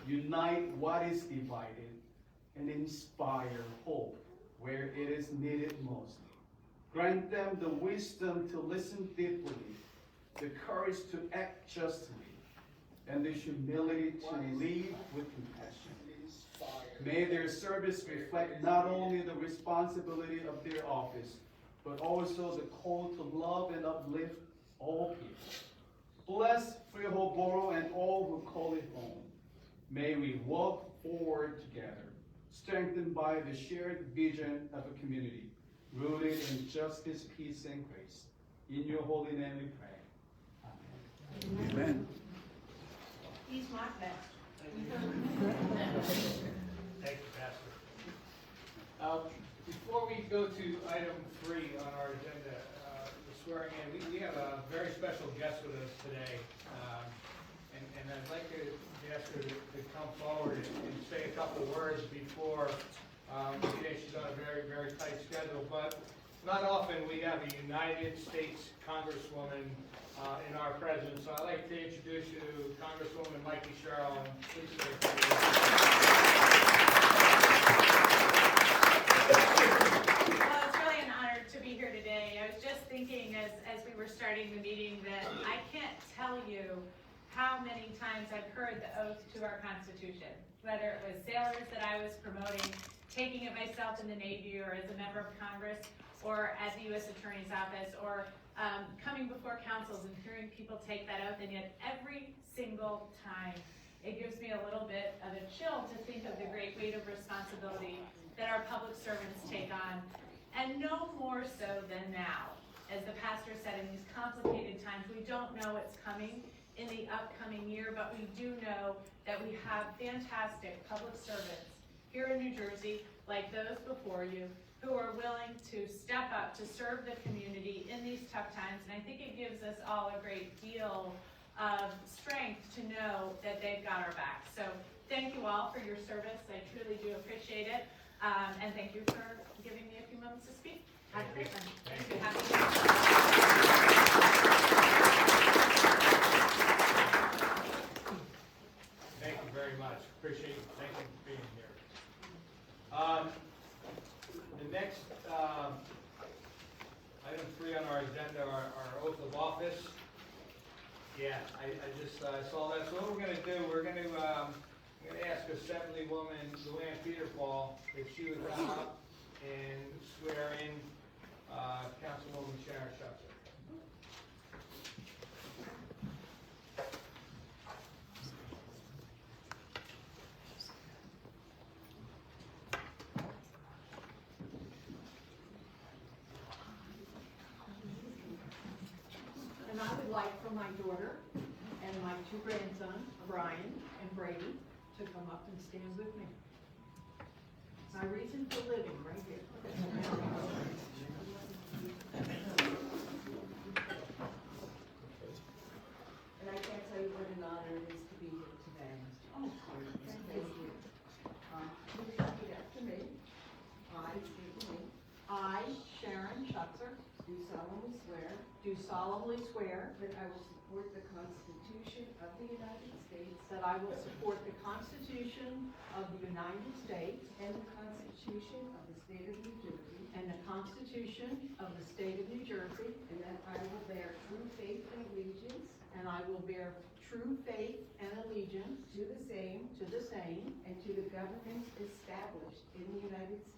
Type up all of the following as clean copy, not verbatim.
unite what is divided, and inspire hope where it is needed most. Grant them the wisdom to listen deeply, the courage to act justly, and the humility to lead with compassion. May their service reflect not only the responsibility of their office, but also the call to love and uplift all people. Bless Freehold Borough and all who call it home. May we walk forward together, strengthened by the shared vision of a community, rooted in justice, peace, and grace. In your holy name we pray. Amen. Amen. He's my best. Thank you, Pastor. Before we go to item 3 on our agenda, the swearing in, we have a very special guest with us today. And I'd like to ask her to come forward and say a couple of words before she's on a very, very tight schedule. But not often we have a United States Congresswoman in our presence. So I'd like to introduce you to Congresswoman Mikey Sherrill. Please say a few words. Well, it's really an honor to be here today. I was just thinking as we were starting the meeting that I can't tell you how many times I've heard the oath to our Constitution, whether it was sailors that I was promoting, taking it myself in the Navy or as a member of Congress or at the U.S. Attorney's Office or coming before councils and hearing people take that oath, and yet every single time it gives me a little bit of a chill to think of the great weight of responsibility that our public servants take on, and no more so than now. As the pastor said, in these complicated times, we don't know what's coming in the upcoming year, but we do know that we have fantastic public servants here in New Jersey, like those before you, who are willing to step up to serve the community in these tough times. And I think it gives us all a great deal of strength to know that they've got our back. So thank you all for your service. I truly do appreciate it. And thank you for giving me a few moments to speak. Have a great one. Thank you. Thank you very much. Appreciate it. Thank you for being here. The next item 3 on our agenda are our oath of office. Yeah, I just saw that. So what we're going to do, we're going to ask Assemblywoman Luann Peterpaul if she would come up and swear in Councilwoman Sharon Schutzer. And I would like for my daughter and my 2 grandsons, Brian and Brady, to come up and stand with me. My reason for living, right here. And I can't tell you what an honor it is to be here today. Oh, thank you. Please repeat after me. I, Sharon Schutzer, do solemnly swear that I will support the Constitution of the United States that I will support the Constitution of the United States and the Constitution of the State of New Jersey, and the Constitution of the State of New Jersey, and that I will bear true faith and allegiance and I will bear true faith and allegiance to the same and and to the governments established in the United States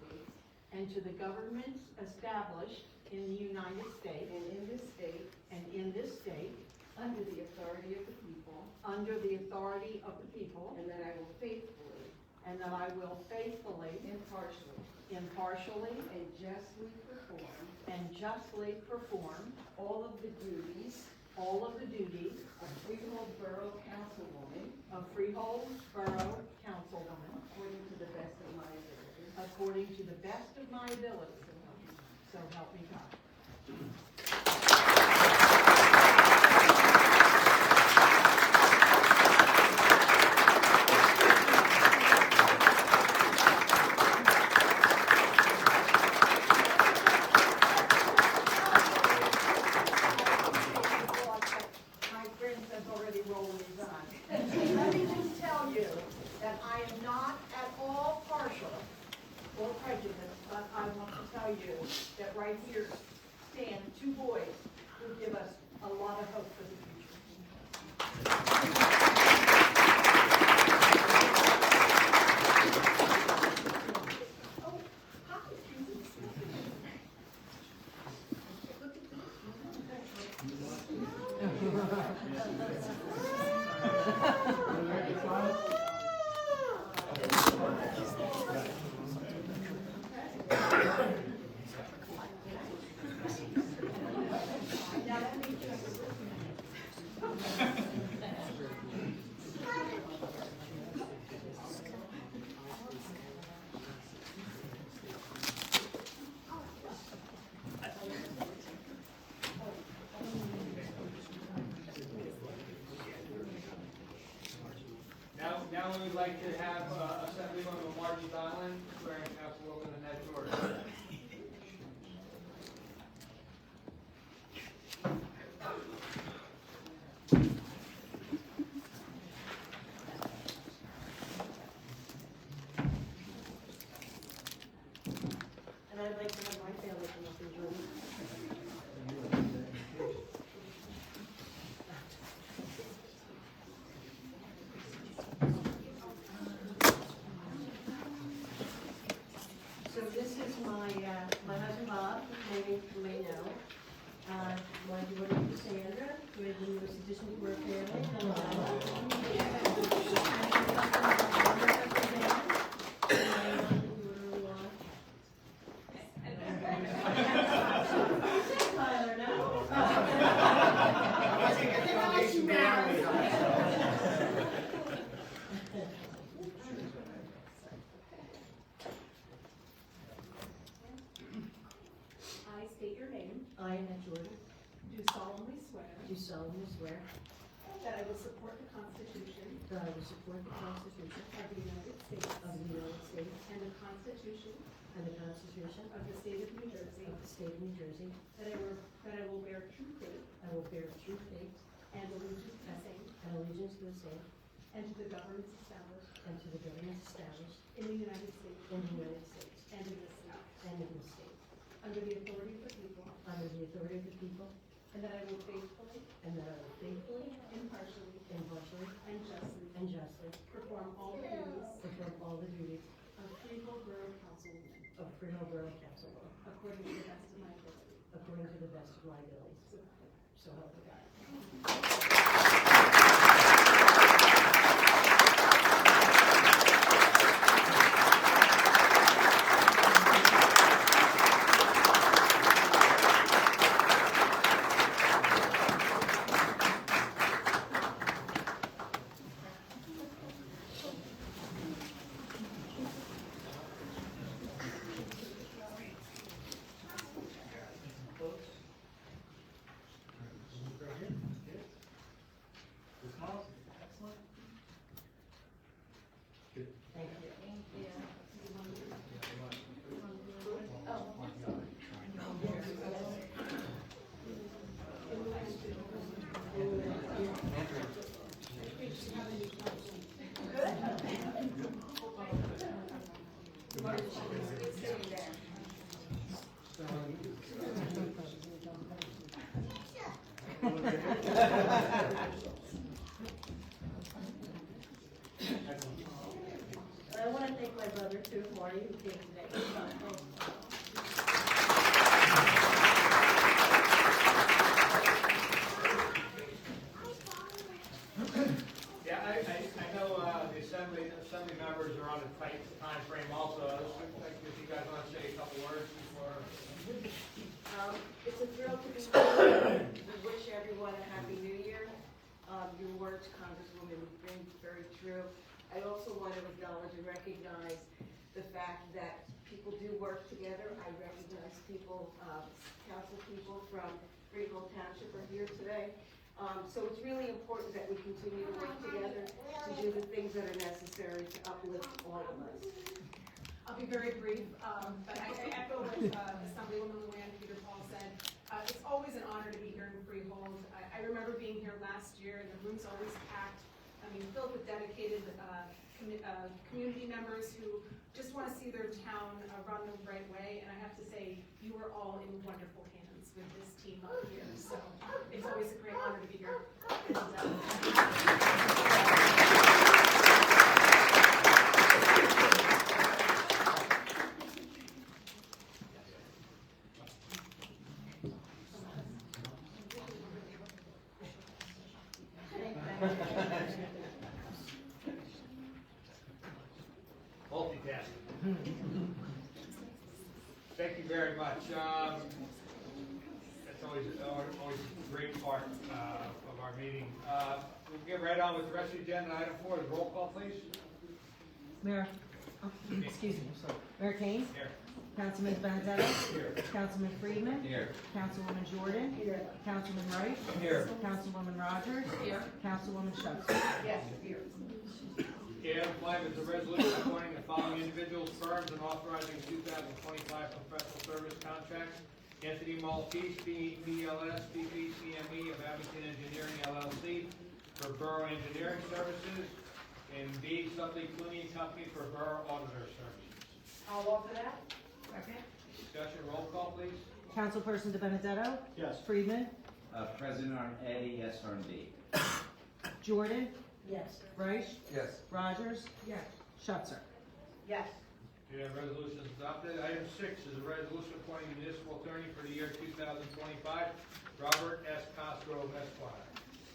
to the governments established in the United States and in this state under the authority of the people, and that I will faithfully, impartially, and justly perform all of the duties of Freehold Borough Councilwoman of Freehold Borough Councilwoman according to the best of my ability. So help me God. My friends have already rolled these on. Let me just tell you prejudice, but I want to tell you that right here stand two boys who give us a lot of hope for the future. Oh, hi. Now we would like to have Assemblywoman Margie Donlin swearing Councilwoman Annette Jordan. And I'd like to have my family come up and join me. So this is my husband Bob, maybe you may know. My daughter Cassandra, who is the newest addition to our family. I state your name, I, Annette Jordan, do solemnly swear that I will support the Constitution that I will support the Constitution of the United States of the United States and the Constitution and the Constitution of the State of New Jersey, of the State of New Jersey. that I will bear true faith I will bear true faith and allegiance to the same and allegiance to the same and to the governments established and to the governments established in the United States in the United States and in this state, and in the state, under the authority of the people, under the authority of the people, and that I will faithfully, and that I will faithfully, impartially, impartially, and justly and justly perform all the duties perform all the duties of Freehold Borough Councilwoman of Freehold Borough Councilwoman according to the best of my ability. according to the best of my abilities. So help me God. So help me God. Thank you. I want to thank my brother too, Marty, who came today. Yeah, I know the assembly members are on a tight time frame also. I was like, if you guys want to say a couple words before. It's a thrill to be here. We wish everyone a happy new year. Your words, Congresswoman, ring very true. I also want to acknowledge and recognize the fact that people do work together. I recognize people, council people from Freehold Township are here today. So it's really important that we continue to work together to do the things that are necessary to uplift all of us. I'll be very brief, but I echo what Assemblywoman Luann Peter Paul said. It's always an honor to be here in Freehold. I remember being here last year, and the room's always packed. I mean, filled with dedicated community members who just want want to see their town run the right way, and I have to say, you are all in wonderful hands with this team up here, so it's always a great honor to be here. Multitasking. Thank you very much. That's always a great part of our meeting. We'll get right on with the rest of the agenda. Item 4 is roll call, please. Mayor, excuse me, I'm sorry. Mayor Kane? Here. Councilman Benedetto? Here. Councilman Friedman? Here. Councilwoman Jordan? Here. Councilman Wright? Here. Councilwoman Rogers? Here. Councilwoman Schutz? Yes, here. Item 5 is a resolution appointing the following individuals, firms, and authorizing 2025 professional service contracts. Anthony Maltese, PLS, PPCME of Abington Engineering LLC for Borough Engineering Services, and B. Something Clooney and Company for Borough Auditor Services. I'll offer that. Okay. Discussion, roll call, please. Councilperson De Benedetto? Yes. Friedman? President on A, yes on B. Jordan? Yes. Reich? Yes. Rogers? Yes. Schutzer? Yes. Okay, that resolution is adopted. Item 6 is a resolution appointing municipal attorney for the year 2025, Robert S. Cosgrove, Esquire.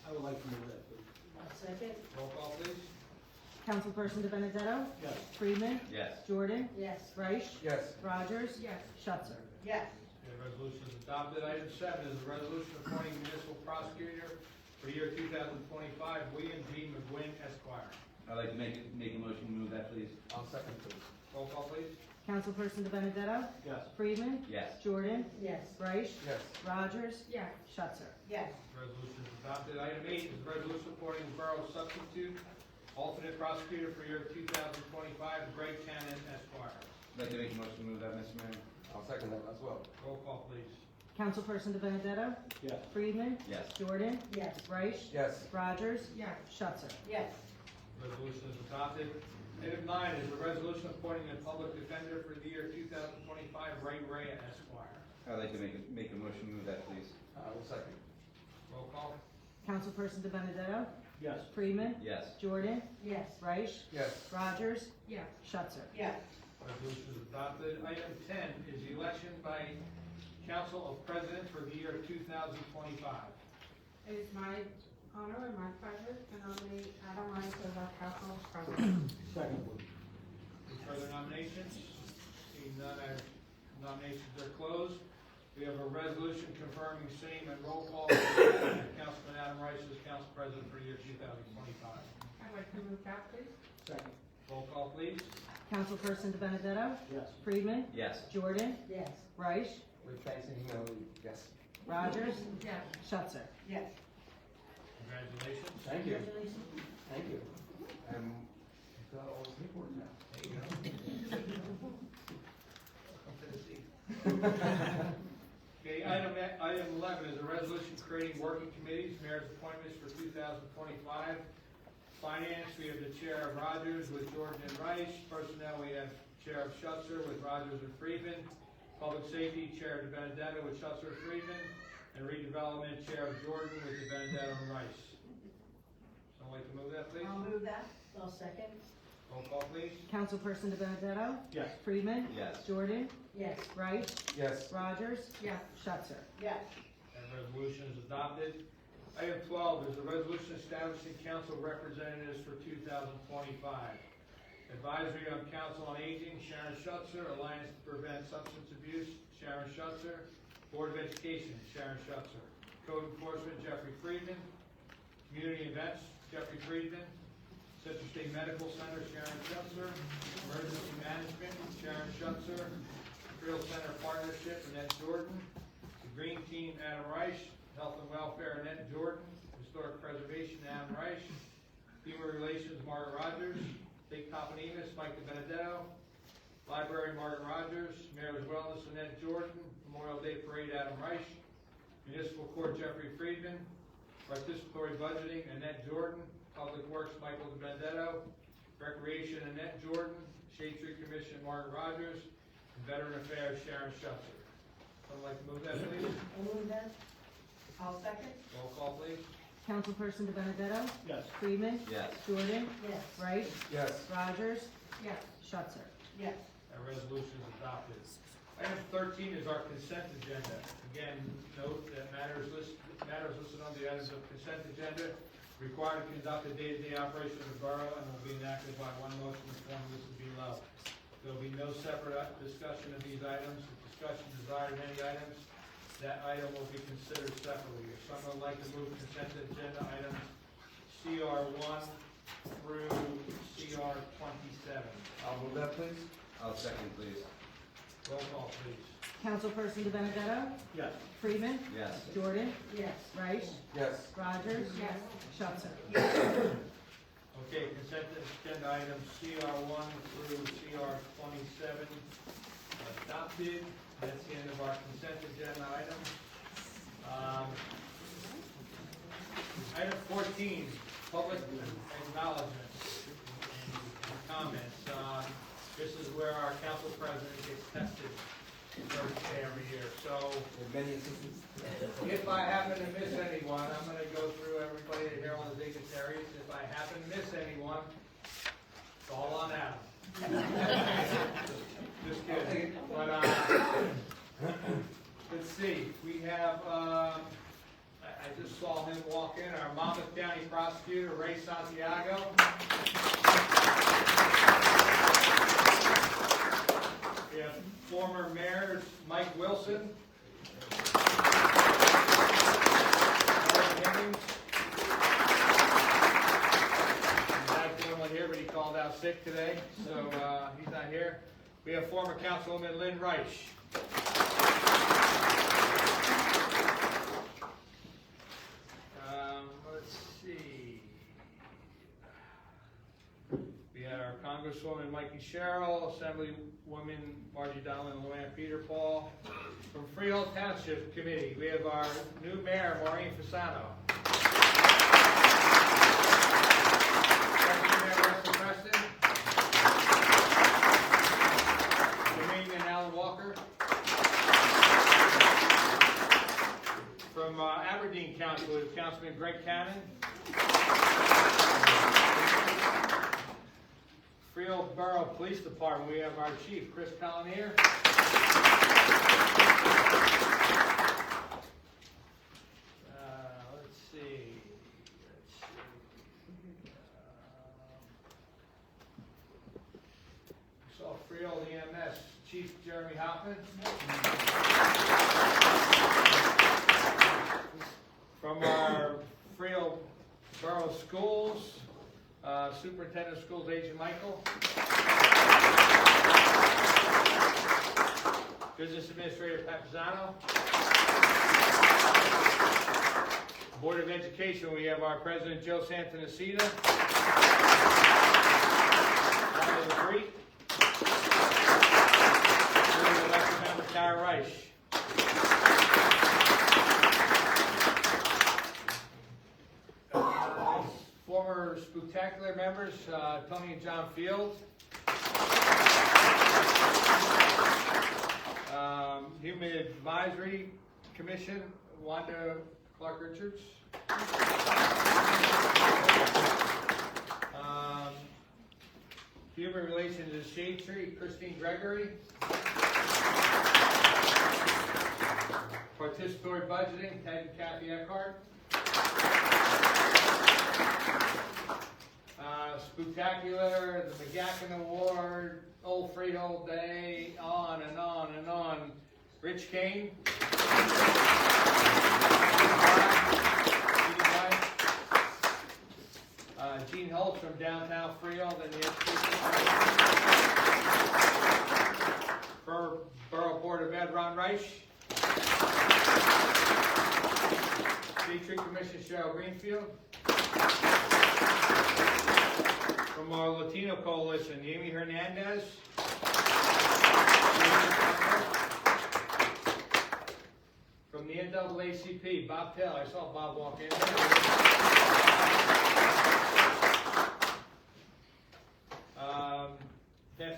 I would like to move that, please. Second. Roll call, please. Councilperson De Benedetto? Yes. Friedman? Yes. Jordan? Yes. Reich? Yes. Rogers? Yes. Schutzer? Yes. Okay, resolution is adopted. Item 7 is a resolution appointing municipal prosecutor for the year 2025, William G. McGuinn, Esquire. I'd like to make a motion to move that, please. I'll second, please. Roll call, please. Councilperson De Benedetto? Yes. Friedman? Yes. Jordan? Yes. Reich? Yes. Rogers? Yes. Schutzer? Yes. Resolution is adopted. Item 8 is a resolution appointing the borough substitute alternate prosecutor for year 2025, Greg Cannon, Esquire. I'd like to make a motion to move that, Mr. Mayor. I'll second that as well. Roll call, please. Councilperson De Benedetto? Yes. Friedman? Yes. Jordan? Yes. Reich? Yes. Rogers? Yes. Schutzer? Yes. Resolution is adopted. Item 9 is a resolution appointing a public defender for the year 2025, Ray Rea, Esquire. I'd like to make a motion to move that, please. I will second. Roll call. Councilperson De Benedetto? Yes. Friedman? Yes. Jordan? Yes. Reich? Yes. Rogers? Yes. Schutzer? Yes. Resolution is adopted. Item 10 is the election by Council of Presidents for the year 2025. It is my honor and my pleasure to nominate Adam Rice as our council president. Second, please. Any further nominations? Seeing none, our nominations are closed. We have a resolution confirming same and roll call. Councilman Adam Rice as Council President for the year 2025. I'd like to move that, please. Second. Roll call, please. Councilperson De Benedetto? Yes. Friedman? Yes. Jordan? Yes. Reich? With thanks and humility, yes. Rogers? Yes. Schutzer? Yes. Congratulations. Thank you. Congratulations. Thank you. You've got all the paperwork now. There you go. Welcome to the seat. Okay, item 11 is a resolution creating working committees, mayor's appointments for 2025. Finance, we have the chair of Rogers with Jordan and Rice. Personnel, we have chair of Schutzer with Rogers and Friedman. Public safety, chair of De Benedetto with Schutzer and Friedman. And redevelopment, chair of Jordan with De Benedetto and Rice. Someone like to move that, please? I'll move that. I'll second. Roll call, please. Councilperson De Benedetto? Yes. Friedman? Yes. Jordan? Yes. Reich? Yes. Rogers? Yes. Schutzer? Yes. That resolution is adopted. Item 12 is a resolution establishing council representatives for 2025. Advisory on Council on Aging, Sharon Schutzer. Alliance to Prevent Substance Abuse, Sharon Schutzer. Board of Education, Sharon Schutzer. Code Enforcement, Jeffrey Friedman. Community Events, Jeffrey Friedman. Citrus State Medical Center, Sharon Schutzer. Emergency Management, Sharon Schutzer. Trail Center Partnership, Annette Jordan. The Green Team, Adam Reich. Health and Welfare, Annette Jordan. Historic Preservation, Adam Reich. Human Relations, Margaret Rogers. Big Toponemus, Mike De Benedetto. Library, Margaret Rogers. Mayor's Wellness, Annette Jordan. Memorial Day Parade, Adam Reich. Municipal Court, Jeffrey Friedman. Participatory Budgeting, Annette Jordan. Public Works, Michael De Benedetto. Recreation, Annette Jordan. Shade Tree Commission, Margaret Rogers. And Veteran Affairs, Sharon Schutzer. Someone like to move that, please? I'll move that. I'll second. Roll call, please. Councilperson De Benedetto? Yes. Freeman? Yes. Jordan? Yes. Wright? Yes. Rogers? Yes. Schutzer? Yes. That resolution is adopted. Item 13 is our consent agenda. Again, note that matters listed on the items of consent agenda required to conduct the day-to-day operation of the borough and will be enacted by one motion in the form listed below. There will be no separate discussion of these items. If discussion desired of any items, that item will be considered separately. If someone would like to move consent agenda items CR1 through CR27. I'll move that, please. I'll second, please. Roll call, please. Councilperson De Benedetto? Yes. Freeman? Yes. Jordan? Yes. Wright? Yes. Rogers? Yes. Schutzer? Okay, consent agenda items CR1 through CR27 adopted. That's the end of our consent agenda items. Item 14, public acknowledgements and comments. This is where our council president gets tested every year. So Many assistants. if I happen to miss anyone, I'm gonna go through everybody here on the dignitaries. If I happen to miss anyone, it's all on Adam. Just kidding. But, let's see, we have, I just saw him walk in, our Monmouth County prosecutor, Ray Santiago. We have former mayors, Mike Wilson. He's normally here, but he called out sick today, so he's not here. We have former Councilwoman Lynn Reich. Let's see. We had our Congresswoman Mikey Sherrill, Assemblywoman Margie Donlin, and Luann Peter Paul. From Freehold Township Committee, we have our new mayor, Maureen Fasano. Deputy Mayor Russell Preston. Jermaine and Alan Walker. From Aberdeen Council, we have Councilman Greg Cannon. Freehold Borough Police Department, we have our chief, Chris Collier. Let's see. We saw Freehold EMS, Chief Jeremy Hoffman. From our Freehold Borough Schools, Superintendent of Schools, Agent Michael. Business Administrator Pat Pizzano. Board of Education, we have our President Joe Santanacita. Ryan LaBrie. Board Elected Member Tara Reich. Former Spectacular members, Tony and John Field. Human Advisory Commission, Wanda Clark Richards. Human Relations to Shade Tree, Christine Gregory. Participatory Budgeting, Ted and Kathy Eckhart. Spectacular, the McGackin Award, Old Freehold Day, on and on and on. Rich Kane. Gene Holtz from downtown Freehold and the education Borough Board of Ed, Ron Reich. Shade Tree Commission, Cheryl Greenfield. From our Latino Coalition, Amy Hernandez. From the NAACP, Bob Tell. I saw Bob walk in.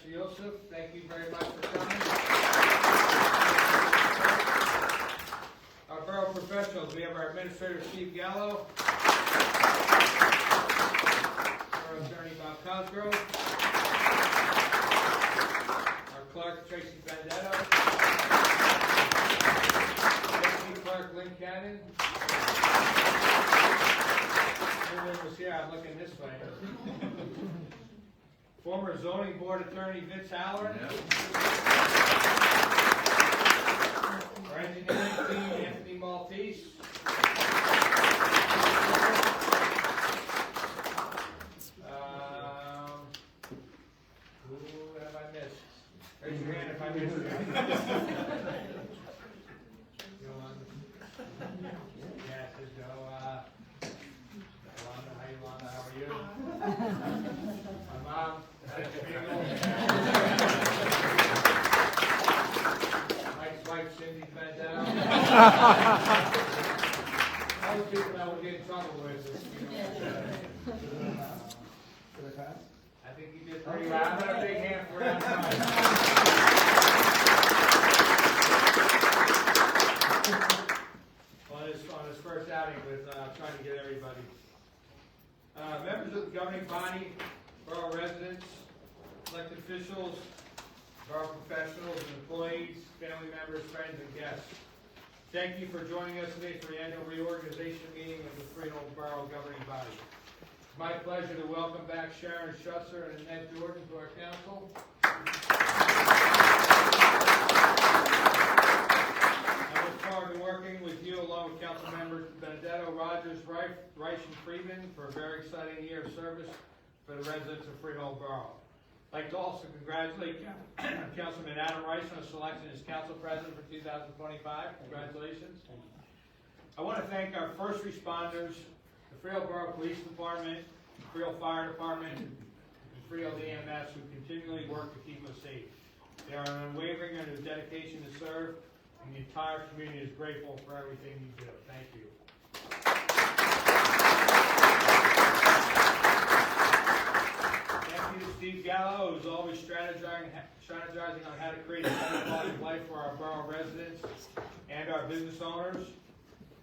Mr. Yosef, thank you very much for coming. Our borough professionals, we have our administrator, Steve Gallo, our attorney, Bob Cosgrove, our clerk, Tracy Bandetto, deputy clerk, Lynn Cannon. Everyone was here, I'm looking this way. Former zoning board attorney, Vince Halloran. Our engineering team, Anthony Maltese. Who have I missed? Raise your hand if I missed you. Yolanda. Yes, there's Yolanda. Hi Yolanda, how are you? My mom. Mike's wife, Cindy Bandetto. All the people that would get in trouble with this, I think he did pretty well. I'm gonna big hand for him. On his first outing with trying to get everybody. Members of the governing body, borough residents, elected officials, borough professionals, and employees, family members, friends, and guests. Thank you for joining us today for the annual reorganization meeting of the Freehold Borough Governing Body. It's my pleasure to welcome back Sharon Schutzer and Ned Jordan to our council. I look forward to working with you along with council members Benedetto, Rogers, Reich, and Friedman for a very exciting year of service for the residents of Freehold Borough. I'd like to also congratulate Councilman Adam Rice on his selection as council president for 2025. Congratulations. I want to thank our first responders, the Freehold Borough Police Department, the Freehold Fire Department, and Freehold EMS who continually work to keep us safe. They are unwavering in their dedication to serve, and the entire community is grateful for everything you do. Thank you. Thank you to Steve Gallo, who's always strategizing on how to create a better quality of life for our borough residents and our business owners.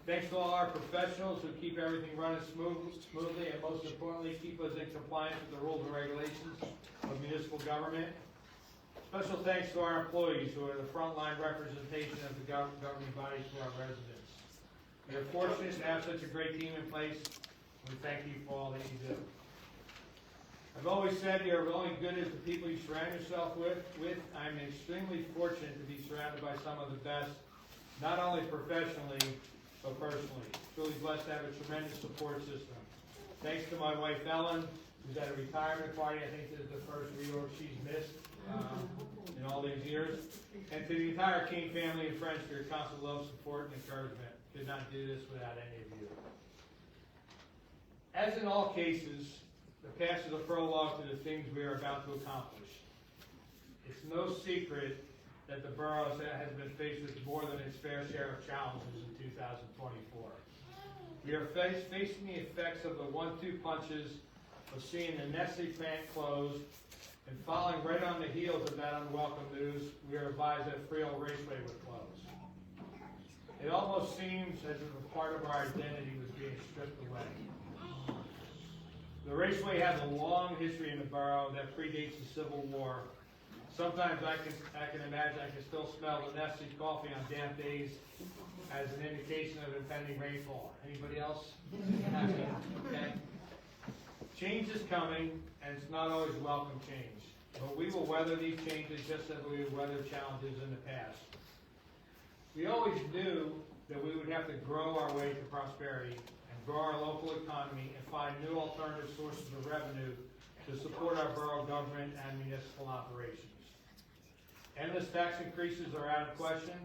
Thanks to all our professionals who keep everything running smoothly and most importantly, keep us in compliance with the rules and regulations of municipal government. Special thanks to our employees who are the frontline representation of the governing body to our residents. We are fortunate to have such a great team in place, and we thank you for all that you do. I've always said you're only good as the people you surround yourself with. I'm extremely fortunate to be surrounded by some of the best, not only professionally, but personally. Truly blessed to have a tremendous support system. Thanks to my wife Ellen, who's at a retirement party. I think this is the first reorg she's missed in all these years. And to the entire King family and friends for your constant love, support, and encouragement. Could not do this without any of you. As in all cases, the past is a prologue to the things we are about to accomplish. It's no secret that the borough has been faced with more than its fair share of challenges in 2024. We are facing the effects of the 1-2 punches of seeing the Nestle plant close, and following right on the heels of that unwelcome news, we are advised that Freehold Raceway would close. It almost seems as if a part of our identity was being stripped away. The Raceway has a long history in the borough that predates the Civil War. Sometimes I can imagine I can still smell the Nestle coffee on damp days as an indication of impending rainfall. Anybody else? Okay. Change is coming, and it's not always welcome change. But we will weather these changes just as we weathered challenges in the past. We always knew that we would have to grow our way to prosperity and grow our local economy and find new alternative sources of revenue to support our borough government and municipal operations. Endless tax increases are out of question,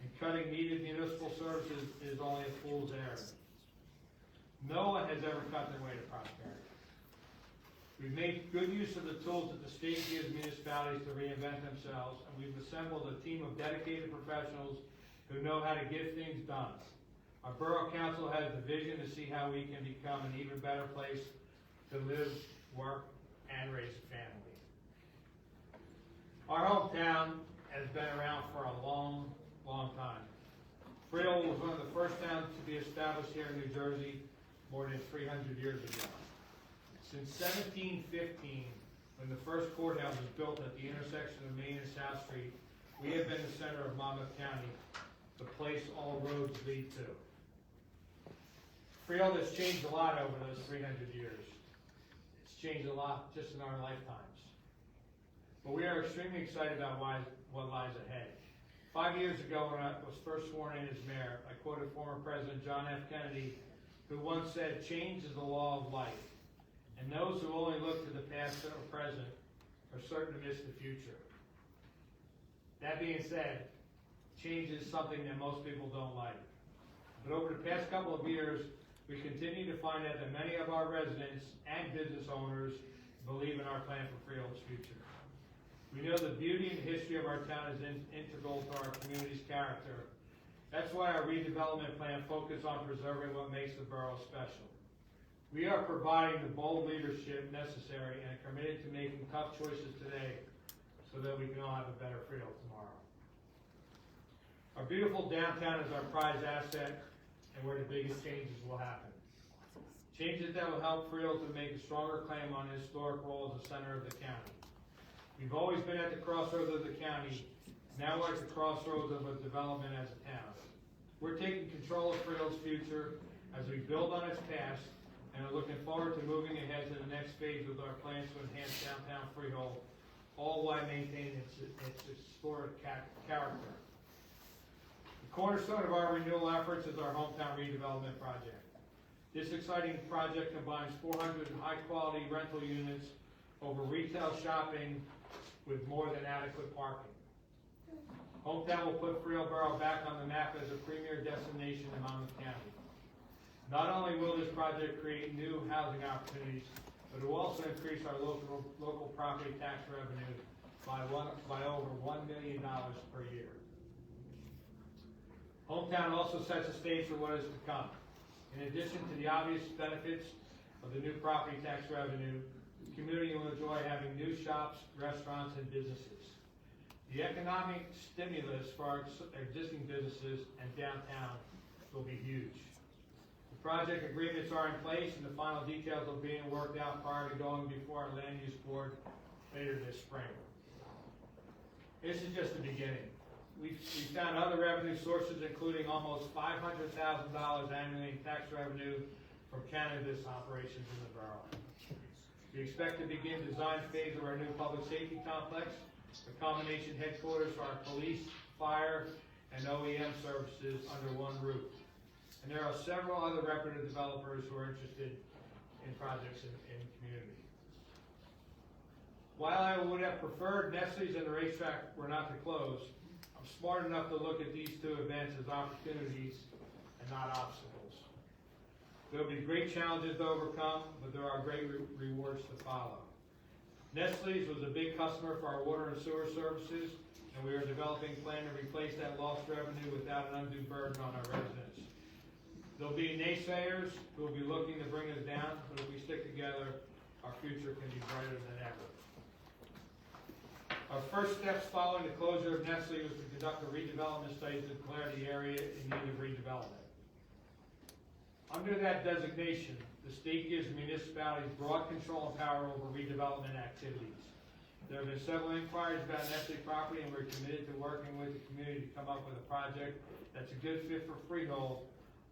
and cutting needed municipal services is only a fool's errand. No one has ever cut their way to prosperity. We've made good use of the tools that the state gives municipalities to reinvent themselves, and we've assembled a team of dedicated professionals who know how to get things done. Our borough council has the vision to see how we can become an even better place to live, work, and raise a family. Our hometown has been around for a long, long time. Freehold was one of the first towns to be established here in New Jersey more than 300 years ago. Since 1715, when the first courthouse was built at the intersection of Main and South Street, we have been the center of Monmouth County, the place all roads lead to. Freehold has changed a lot over those 300 years. It's changed a lot just in our lifetimes. But we are extremely excited about what lies ahead. 5 years ago, when I was first sworn in as mayor, I quoted former President John F. Kennedy, who once said, "Change is the law of life, and those who only look to the past or present are certain to miss the future." That being said, change is something that most people don't like. But over the past couple of years, we continue to find out that many of our residents and business owners believe in our plan for Freehold's future. We know the beauty and history of our town is integral to our community's character. That's why our redevelopment plan focuses on preserving what makes the borough special. We are providing the bold leadership necessary and are committed to making tough choices today so that we can all have a better Freehold tomorrow. Our beautiful downtown is our prized asset and where the biggest changes will happen. Changes that will help Freehold to make a stronger claim on the historic role as the center of the county. We've always been at the crossroads of the county. Now we're at the crossroads of a development as a town. We're taking control of Freehold's future as we build on its past and are looking forward to moving ahead to the next phase with our plans to enhance downtown Freehold, all while maintaining its historic character. The cornerstone of our renewal efforts is our hometown redevelopment project. This exciting project combines 400 high-quality rental units over retail shopping with more than adequate parking. Hometown will put Freehold Borough back on the map as a premier destination in Monmouth County. Not only will this project create new housing opportunities, but it will also increase our local property tax revenue by over $1 million per year. Hometown also sets the stage for what is to come. In addition to the obvious benefits of the new property tax revenue, the community will enjoy having new shops, restaurants, and businesses. The economic stimulus for our existing businesses and downtown will be huge. The project agreements are in place and the final details are being worked out prior to going before our land use board later this spring. This is just the beginning. We've found other revenue sources, including almost $500,000 annually in tax revenue from cannabis operations in the borough. We expect to begin design phase of our new public safety complex, a combination headquarters for our police, fire, and OEM services under one roof. And there are several other reputable developers who are interested in projects in the community. While I would have preferred Nestle's and the racetrack were not to close, I'm smart enough to look at these two events as opportunities and not obstacles. There will be great challenges to overcome, but there are great rewards to follow. Nestle's was a big customer for our water and sewer services, and we are developing a plan to replace that lost revenue without an undue burden on our residents. There'll be naysayers who will be looking to bring us down, but if we stick together, our future can be brighter than ever. Our first steps following the closure of Nestle was to conduct a redevelopment study to declare the area in need of redevelopment. Under that designation, the state gives municipalities broad control and power over redevelopment activities. There have been several inquiries about Nestle property, and we're committed to working with the community to come up with a project that's a good fit for Freehold,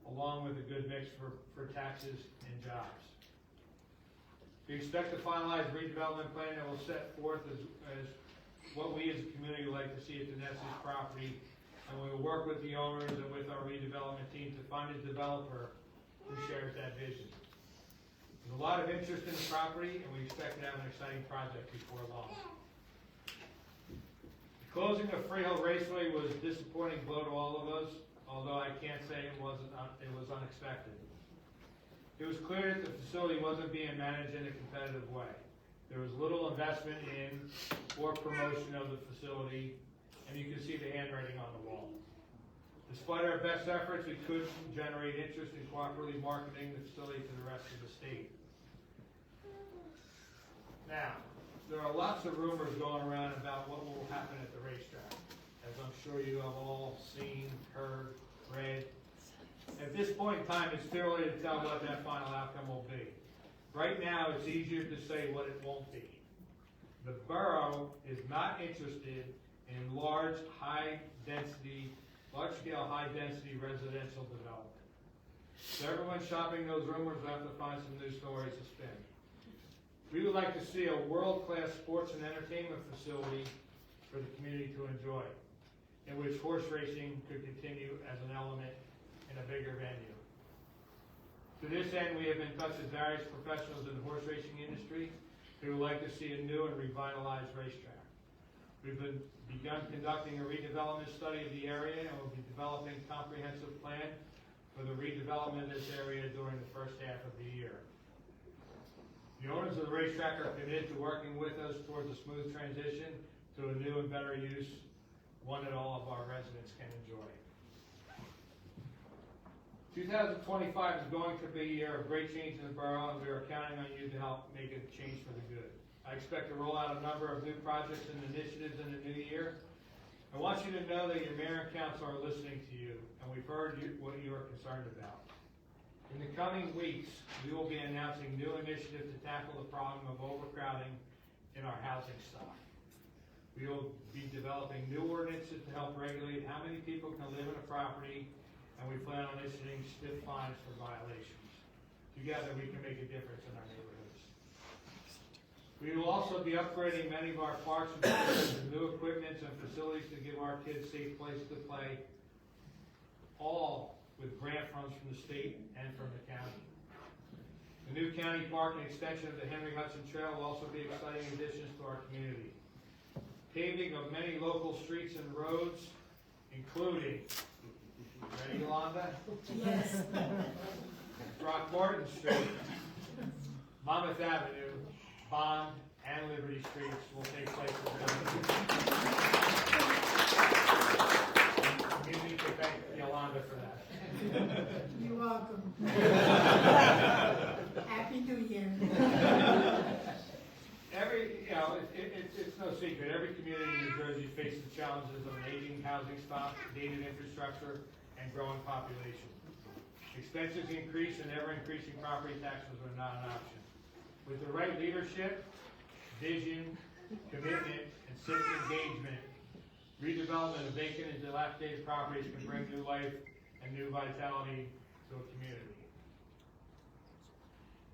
along with a good mix for taxes and jobs. We expect to finalize a redevelopment plan that will set forth as what we as a community would like to see at the Nestle's property, and we will work with the owners and with our redevelopment team to find a developer who shares that vision. There's a lot of interest in the property, and we expect to have an exciting project before long. The closing of Freehold Raceway was a disappointing blow to all of us, although I can't say it was unexpected. It was clear that the facility wasn't being managed in a competitive way. There was little investment in or promotion of the facility, and you can see the handwriting on the wall. Despite our best efforts, we couldn't generate interest in cooperatively marketing the facility to the rest of the state. Now, there are lots of rumors going around about what will happen at the racetrack, as I'm sure you have all seen, heard, read. At this point in time, it's too early to tell what that final outcome will be. Right now, it's easier to say what it won't be. The borough is not interested in large-scale, high-density residential development. So everyone shopping those rumors will have to find some new stories to spin. We would like to see a world-class sports and entertainment facility for the community to enjoy, in which horse racing could continue as an element in a bigger venue. To this end, we have been in touch with various professionals in the horse racing industry who would like to see a new and revitalized racetrack. We've begun conducting a redevelopment study of the area and will be developing a comprehensive plan for the redevelopment of this area during the first half of the year. The owners of the racetrack are committed to working with us towards a smooth transition to a new and better use, one that all of our residents can enjoy. 2025 is going to be a year of great change in the borough, and we are counting on you to help make a change for the good. I expect to roll out a number of new projects and initiatives in the new year. I want you to know that your mayor and council are listening to you, and we've heard what you are concerned about. In the coming weeks, we will be announcing new initiatives to tackle the problem of overcrowding in our housing stock. We will be developing new ordinances to help regulate how many people can live in a property, and we plan on issuing stiff fines for violations. Together, we can make a difference in our neighborhoods. We will also be upgrading many of our parks and facilities with new equipment and facilities to give our kids safe places to play, all with grant funds from the state and from the county. The new county park and extension of the Henry Hudson Trail will also be exciting additions to our community. Paving of many local streets and roads, including, ready, Yolanda? Yes. Throckmorton Street, Monmouth Avenue, Bond, and Liberty Streets will take place at the community can thank Yolanda for that. You're welcome. Happy New Year. It's no secret. Every community in New Jersey faces challenges of an aging housing stock, dated infrastructure, and growing population. Expenses increase and ever-increasing property taxes are not an option. With the right leadership, vision, commitment, and civic engagement, redevelopment of vacant and dilapidated properties can bring new life and new vitality to a community.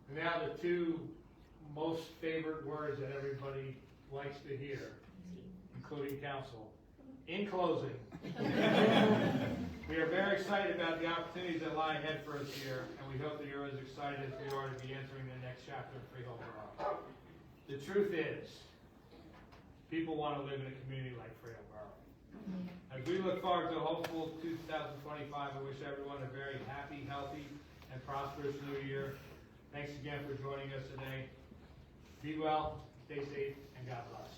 And now the two most favorite words that everybody likes to hear, including council. In closing, we are very excited about the opportunities that lie ahead for us here, and we hope that you're as excited as we are to be entering the next chapter of Freehold Borough. The truth is, people want to live in a community like Freehold Borough. As we look forward to a hopeful 2025, I wish everyone a very happy, healthy, and prosperous new year. Thanks again for joining us today. Be well, stay safe, and God bless.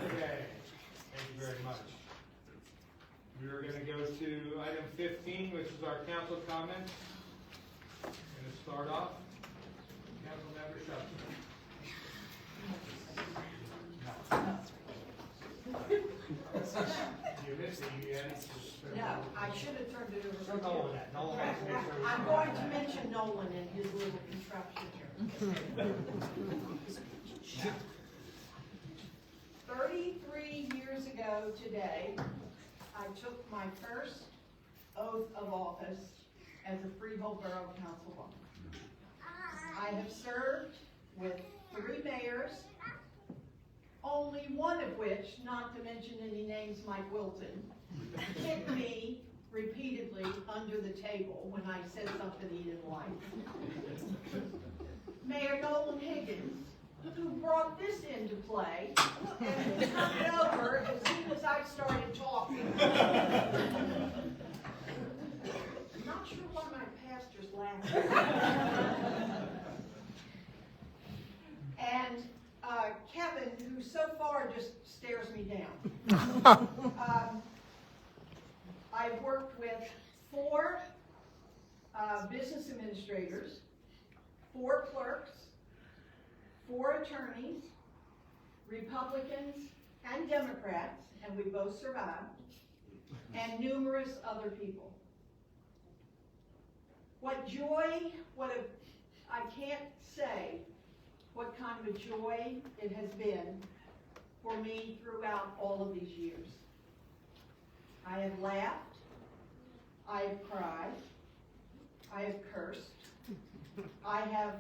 Okay, thank you very much. We are going to go to item 15, which is our council comments. I'm going to start off. Council member Shelton. You missed it. You had it. No, I should have turned it over Show to Nolan you. that. Nolan wants to make sure. I'm going to mention Nolan and his little contraption here. 33 years ago today, I took my first oath of office as a Freehold Borough Councilwoman. I have served with 3 mayors, only one of which, not to mention any names, Mike Wilton, kicked me repeatedly under the table when I said something he didn't like. Mayor Nolan Higgins, who brought this into play, and turned it over as soon as I started talking. Not sure why my pastor's laughing. And Kevin, who so far just stares me down. I've worked with 4 business administrators, 4 clerks, 4 attorneys, Republicans and Democrats, and we both survived, and numerous other people. I can't say what kind of a joy it has been for me throughout all of these years. I have laughed, I have cried, I have cursed, I have,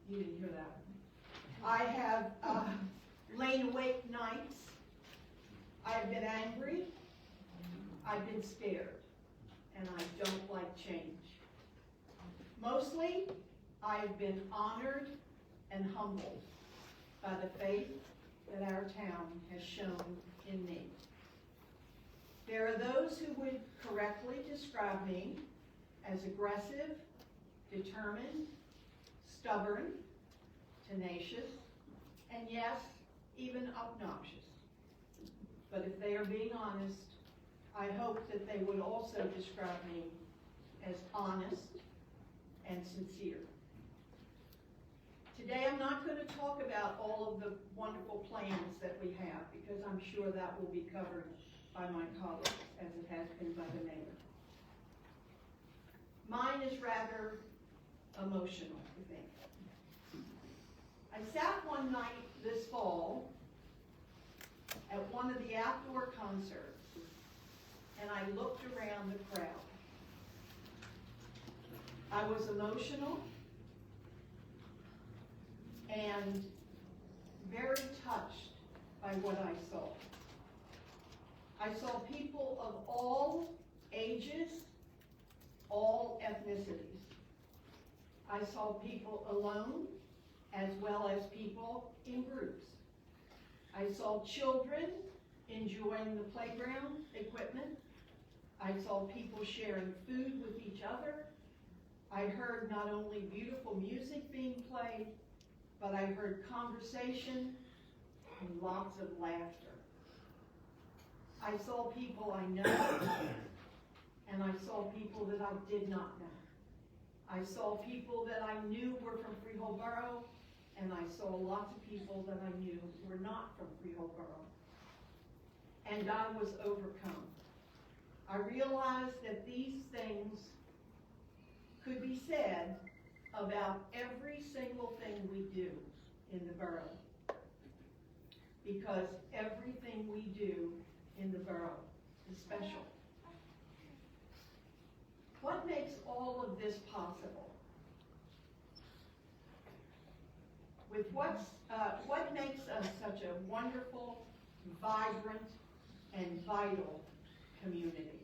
you didn't hear that. I have lain awake nights, I've been angry, I've been scared, and I don't like change. Mostly, I've been honored and humbled by the faith that our town has shown in me. There are those who would correctly describe me as aggressive, determined, stubborn, tenacious, and yes, even obnoxious. But if they are being honest, I hope that they would also describe me as honest and sincere. Today I'm not going to talk about all of the wonderful plans that we have, because I'm sure that will be covered by my colleagues, as it has been by the mayor. Mine is rather emotional, I think. I sat one night this fall at one of the outdoor concerts, and I looked around the crowd. I was emotional and very touched by what I saw. I saw people of all ages, all ethnicities. I saw people alone as well as people in groups. I saw children enjoying the playground equipment. I saw people sharing food with each other. I heard not only beautiful music being played, but I heard conversation and lots of laughter. I saw people I know, and I saw people that I did not know. I saw people that I knew were from Freehold Borough, and I saw lots of people that I knew were not from Freehold Borough. And I was overcome. I realized that these things could be said about every single thing we do in the borough, because everything we do in the borough is special. What makes all of this possible? What makes us such a wonderful, vibrant, and vital community?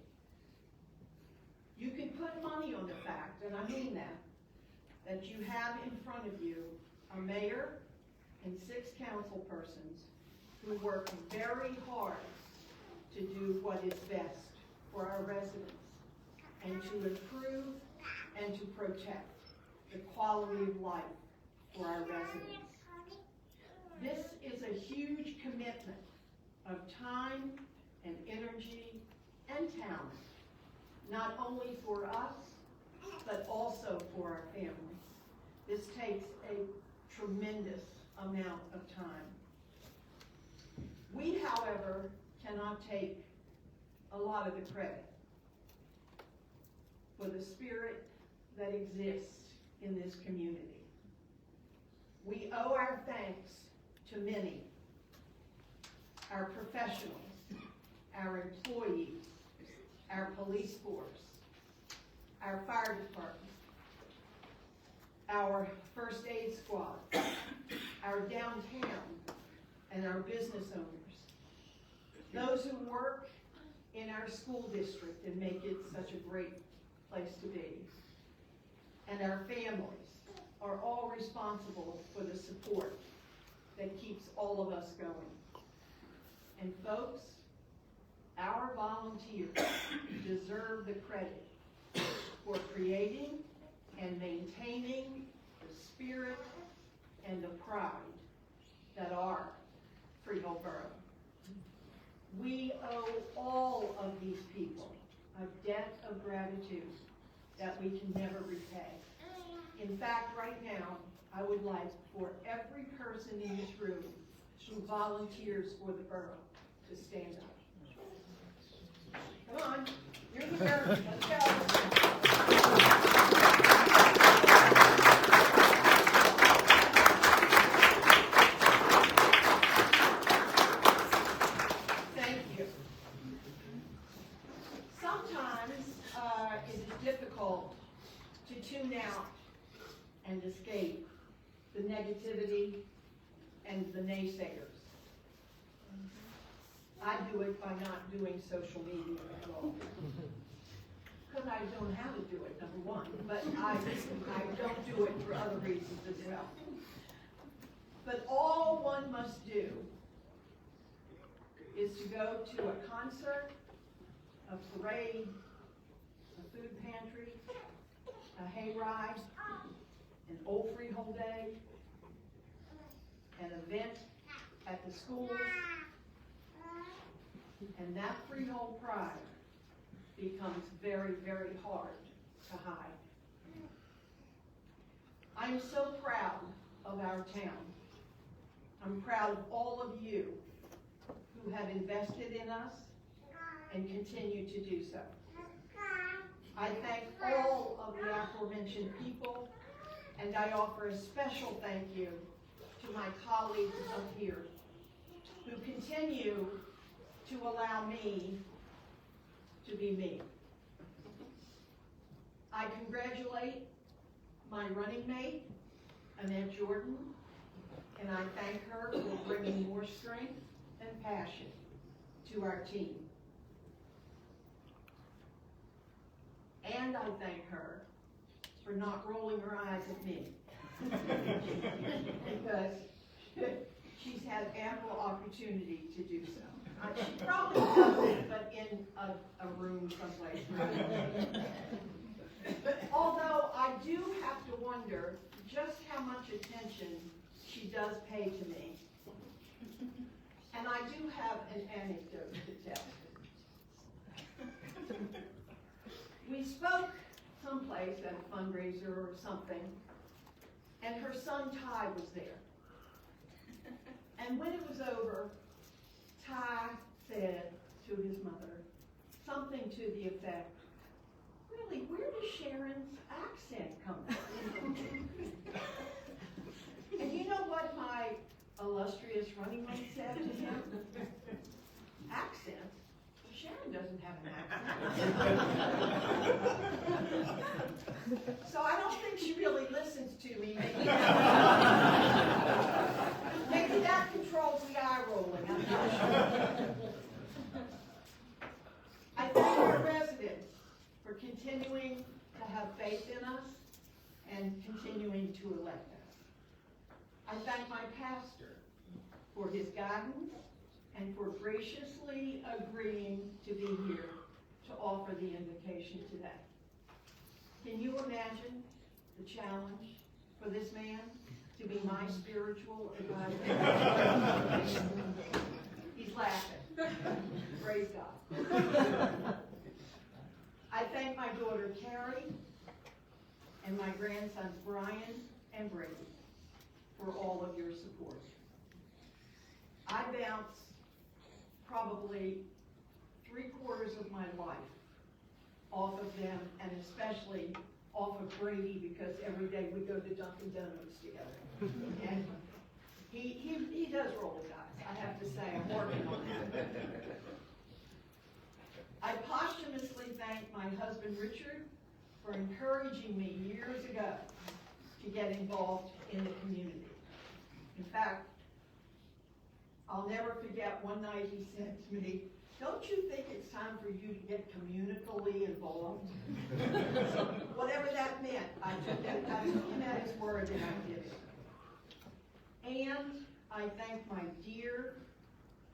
You can put money on the fact, and I mean that you have in front of you a mayor and 6 council persons who work very hard to do what is best for our residents and to improve and to protect the quality of life for our residents. This is a huge commitment of time and energy and talent, not only for us, but also for our families. This takes a tremendous amount of time. We, however, cannot take a lot of the credit for the spirit that exists in this community. We owe our thanks to many, our professionals, our employees, our police force, our fire department, our first aid squad, our downtown, and our business owners, those who work in our school district and make it such a great place to be, and our families are all responsible for the support that keeps all of us going. And folks, our volunteers deserve the credit for creating and maintaining the spirit and the pride that are Freehold Borough. We owe all of these people a debt of gratitude that we can never repay. In fact, right now, I would like for every person in this room who volunteers for the borough to stand up. Come on, you're here, let's go. Thank you. Sometimes it is difficult to tune out and escape the negativity and the naysayers. I do it by not doing social media at all. Because I don't know how to do it, number one, but I don't do it for other reasons as well. But all one must do is to go to a concert, a parade, a food pantry, a hayride, an old freehold day, an event at the schools, and that freehold pride becomes very, very hard to hide. I am so proud of our town. I'm proud of all of you who have invested in us and continue to do so. I thank all of the aforementioned people, and I offer a special thank you to my colleagues up here who continue to allow me to be me. I congratulate my running mate, Annette Jordan, and I thank her for bringing more strength and passion to our team. And I thank her for not rolling her eyes at me. Because she's had ample opportunity to do so. She probably doesn't, but in a room someplace. Although I do have to wonder just how much attention she does pay to me. And I do have an anecdote to tell. We spoke someplace at a fundraiser or something, and her son Ty was there. And when it was over, Ty said to his mother something to the effect, "Really, where does Sharon's accent come from?" And you know what my illustrious running mate said to him? Accent? Sharon doesn't have an accent. So I don't think she really listens to me. Maybe that controls the eye rolling, I'm not sure. I thank our residents for continuing to have faith in us and continuing to elect us. I thank my pastor for his guidance and for graciously agreeing to be here to offer the invocation today. Can you imagine the challenge for this man to be my spiritual advisor? He's laughing. Praise God. I thank my daughter Carrie and my grandsons Brian and Brady for all of your support. I bounce probably 3/4 of my life off of them, and especially off of Brady, because every day we go to Dunkin' Donuts together. And he does roll the dice, I have to say, I'm working on that. I posthumously thank my husband Richard for encouraging me years ago to get involved in the community. In fact, I'll never forget one night he said to me, "Don't you think it's time for you to get communically involved?" So whatever that meant, I took him at his word and I did it. And I thank my dear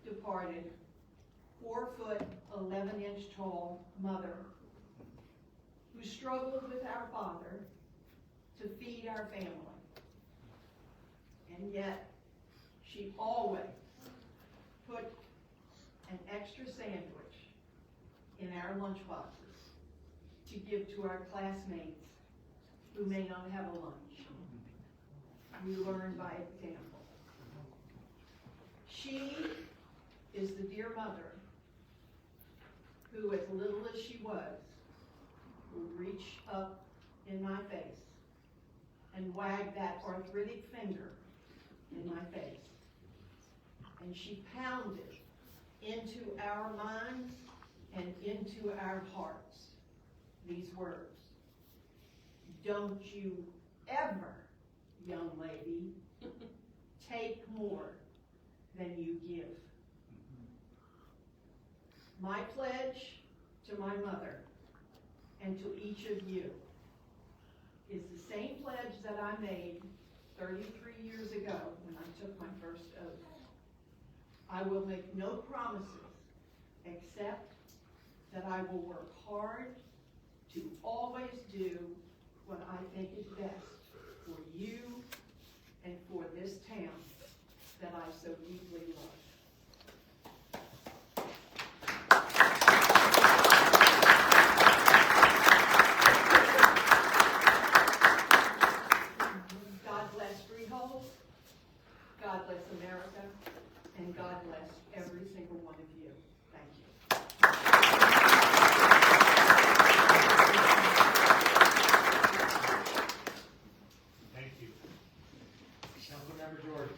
departed 4'11" tall mother who struggled with our father to feed our family. And yet, she always put an extra sandwich in our lunch boxes to give to our classmates who may not have a lunch. We learn by example. She is the dear mother who, as little as she was, would reach up in my face and wag that arthritic finger in my face. And she pounded into our minds and into our hearts these words. Don't you ever, young lady, take more than you give. My pledge to my mother and to each of you is the same pledge that I made 33 years ago when I took my first oath. I will make no promises except that I will work hard to always do what I think is best for you and for this town that I so deeply love. God bless Freehold, God bless America, and God bless every single one of you. Thank you. Thank you. Councilmember Jordan.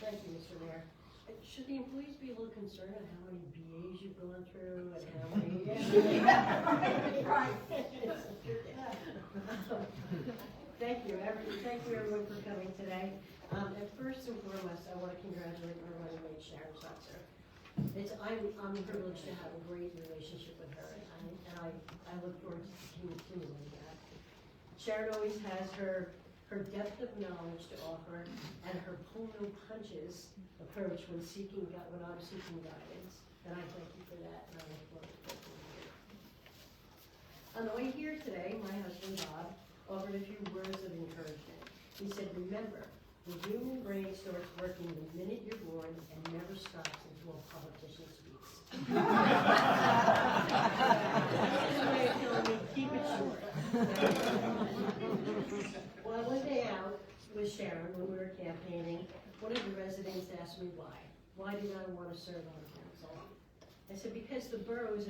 Thank you, Mr. Mayor. Should the employees be a little concerned at how many BAs you've gone through and how many? Right. Thank you, everyone for coming today. And first and foremost, I want to congratulate my running mate, Sharon Sutzer. I'm privileged to have a great relationship with her, and I look forward to continuing that. Sharon always has her depth of knowledge to offer and her pull no punches approach when I'm seeking guidance. And I thank you for that, and I look forward to working with you. On the way here today, my husband Bob offered a few words of encouragement. He said, remember, the human brain starts working the minute you're born and never stops until a politician speaks. That's his way of telling me, keep it short. Well, one day out with Sharon, when we were campaigning, one of the residents asked me why. Why did I want to serve on council? I said, because the borough is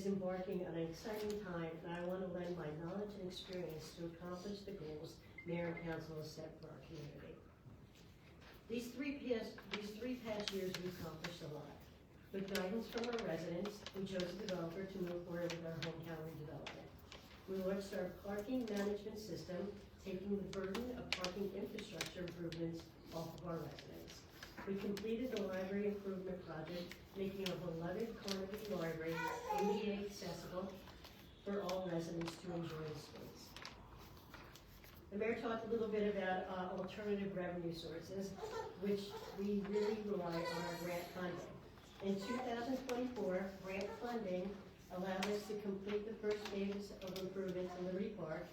embarking on an exciting time, and I want to lend my knowledge and experience to accomplish the goals Mayor and Council has set for our community. These three past years, we've accomplished a lot. With guidance from our residents, we chose a developer to move forward with our hometown redevelopment. We launched our parking management system, taking the burden of parking infrastructure improvements off of our residents. We completed the library improvement project, making our beloved Carnegie Library ADA accessible for all residents to enjoy the space. The mayor talked a little bit about alternative revenue sources, which we really rely on our grant funding. In 2024, grant funding allowed us to complete the first phase of improvements in Liberty Park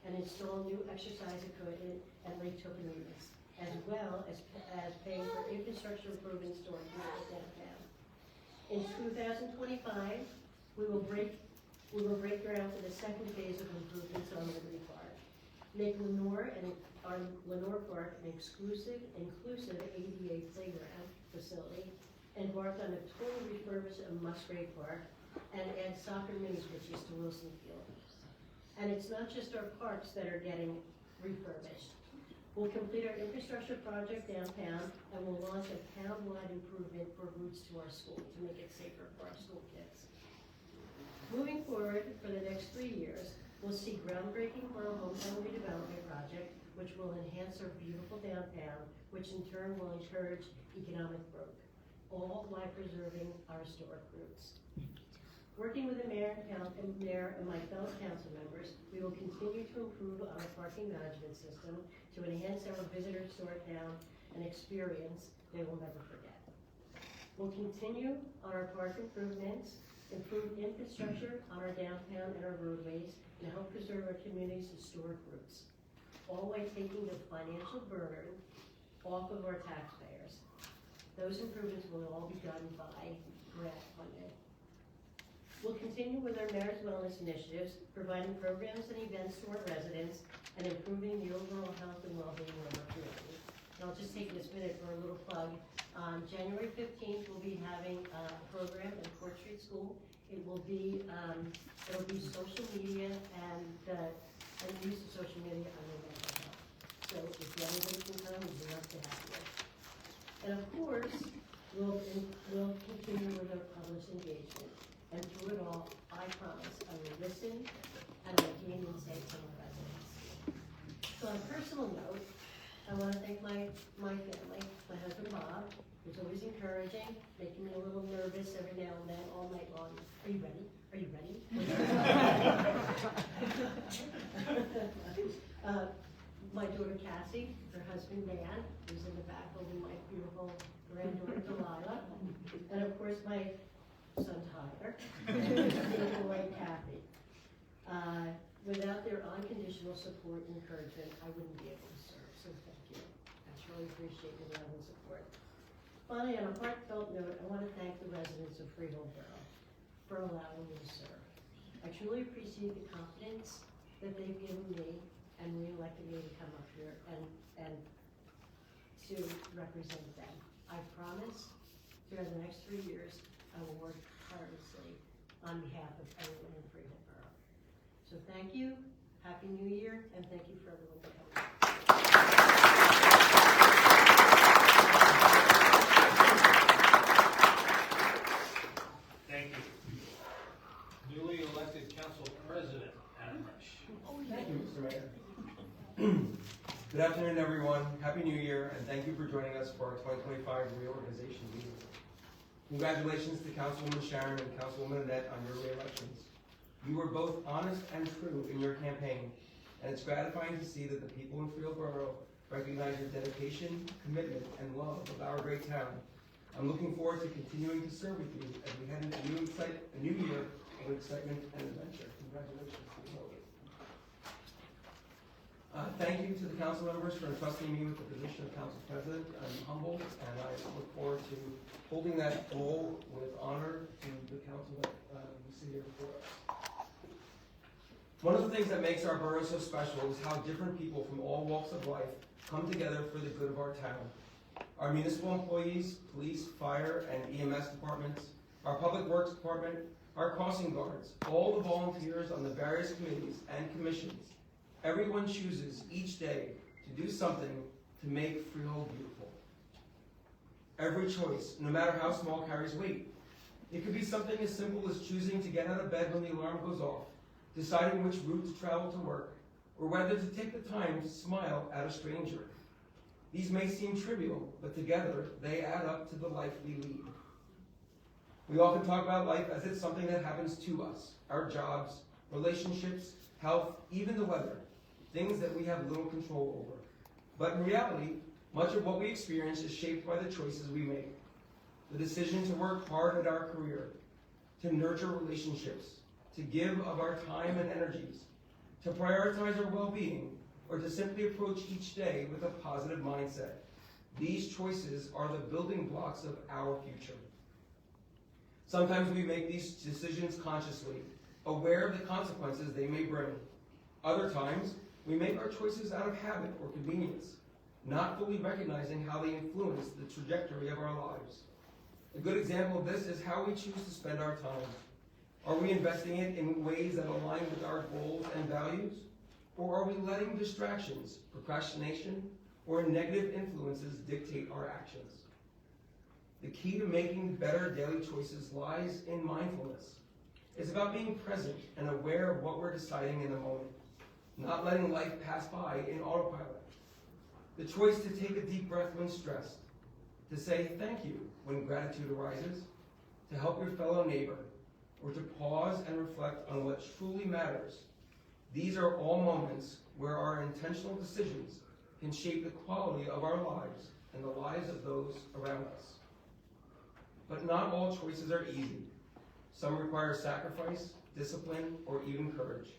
and install new exercise equipment at Lake Tocantins, as well as paying for infrastructure improvements to our community downtown. In 2025, we will break ground for the second phase of improvements on Liberty Park. Make Lenore Park an inclusive ADA playground facility, embark on a total refurbishment of Musgrave Park, and add soccer mini pitches to Wilson Field. And it's not just our parks that are getting refurbished. We'll complete our infrastructure project downtown, and we'll launch a town-wide improvement for routes to our school to make it safer for our school kids. Moving forward for the next 3 years, we'll see groundbreaking for our hometown redevelopment project, which will enhance our beautiful downtown, which in turn will encourage economic growth, all while preserving our historic roots. Working with the mayor and my fellow council members, we will continue to improve our parking management system to enhance our visitors to our town an experience they will never forget. We'll continue on our park improvements, improve infrastructure on our downtown and our roadways, and help preserve our community's historic roots, all while taking the financial burden off of our taxpayers. Those improvements will all be done by grant funding. We'll continue with our marriage wellness initiatives, providing programs and events to our residents, and improving the overall health and well-being of our community. And I'll just take this minute for a little plug. On January 15th, we'll be having a program at Court Street School. It'll be social media and use of social media under mental health. So if anybody can come, we'd love to have you. And of course, we'll continue with our public engagement. And through it all, I promise I will listen and I will gain insight from our residents. So on a personal note, I want to thank my family, my husband Bob, who's always encouraging, making me a little nervous every now and then, all night long. Are you ready? Are you ready? My daughter Cassie, her husband Dan, who's in the back holding my beautiful granddaughter Delilah, and of course my son Tyler, and little boy Kathy. Without their unconditional support and encouragement, I wouldn't be able to serve, so thank you. I truly appreciate your love and support. Finally, on a heartfelt note, I want to thank the residents of Freehold Borough for allowing me to serve. I truly appreciate the confidence that they've given me and re-elected me to come up here and to represent them. I promise during the next 3 years, I will work tirelessly on behalf of everyone in Freehold Borough. So thank you, Happy New Year, and thank you for everyone for coming. Thank you. Newly elected council president, Adam Rush. Thank you, Mr. Mayor. Good afternoon, everyone. Happy New Year, and thank you for joining us for our 2025 Reorganization Meeting. Congratulations to Councilwoman Sharon and Councilwoman Annette on your re-elections. You were both honest and true in your campaign, and it's gratifying to see that the people in Freehold Borough recognize your dedication, commitment, and love of our great town. I'm looking forward to continuing to serve with you as we head into a new year of excitement and adventure. Congratulations to you both. Thank you to the council members for entrusting me with the position of council president. I'm humbled, and I look forward to holding that role with honor to the council that you see here before us. One of the things that makes our borough so special is how different people from all walks of life come together for the good of our town. Our municipal employees, police, fire, and EMS departments, our public works department, our crossing guards, all the volunteers on the various committees and commissions. Everyone chooses each day to do something to make Freehold beautiful. Every choice, no matter how small, carries weight. It could be something as simple as choosing to get out of bed when the alarm goes off, deciding which route to travel to work, or whether to take the time to smile at a stranger. These may seem trivial, but together they add up to the life we lead. We often talk about life as it's something that happens to us, our jobs, relationships, health, even the weather, things that we have little control over. But in reality, much of what we experience is shaped by the choices we make. The decision to work hard at our career, to nurture relationships, to give of our time and energies, to prioritize our well-being, or to simply approach each day with a positive mindset. These choices are the building blocks of our future. Sometimes we make these decisions consciously, aware of the consequences they may bring. Other times, we make our choices out of habit or convenience, not fully recognizing how they influence the trajectory of our lives. A good example of this is how we choose to spend our time. Are we investing it in ways that align with our goals and values? Or are we letting distractions, procrastination, or negative influences dictate our actions? The key to making better daily choices lies in mindfulness. It's about being present and aware of what we're deciding in the moment, not letting life pass by in autopilot. The choice to take a deep breath when stressed, to say thank you when gratitude arises, to help your fellow neighbor, or to pause and reflect on what truly matters. These are all moments where our intentional decisions can shape the quality of our lives and the lives of those around us. But not all choices are easy. Some require sacrifice, discipline, or even courage.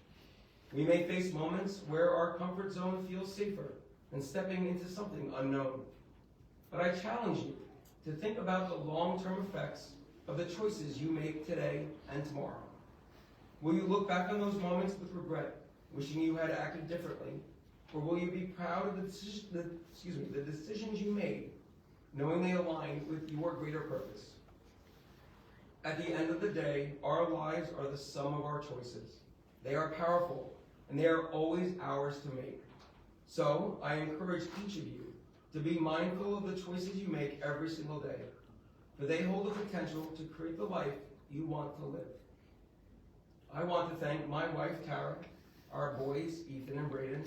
We may face moments where our comfort zone feels safer than stepping into something unknown. But I challenge you to think about the long-term effects of the choices you make today and tomorrow. Will you look back on those moments with regret, wishing you had acted differently? Or will you be proud of the decisions you made, knowing they align with your greater purpose? At the end of the day, our lives are the sum of our choices. They are powerful, and they are always ours to make. So, I encourage each of you to be mindful of the choices you make every single day, for they hold the potential to create the life you want to live. I want to thank my wife, Tara, our boys, Ethan and Braden,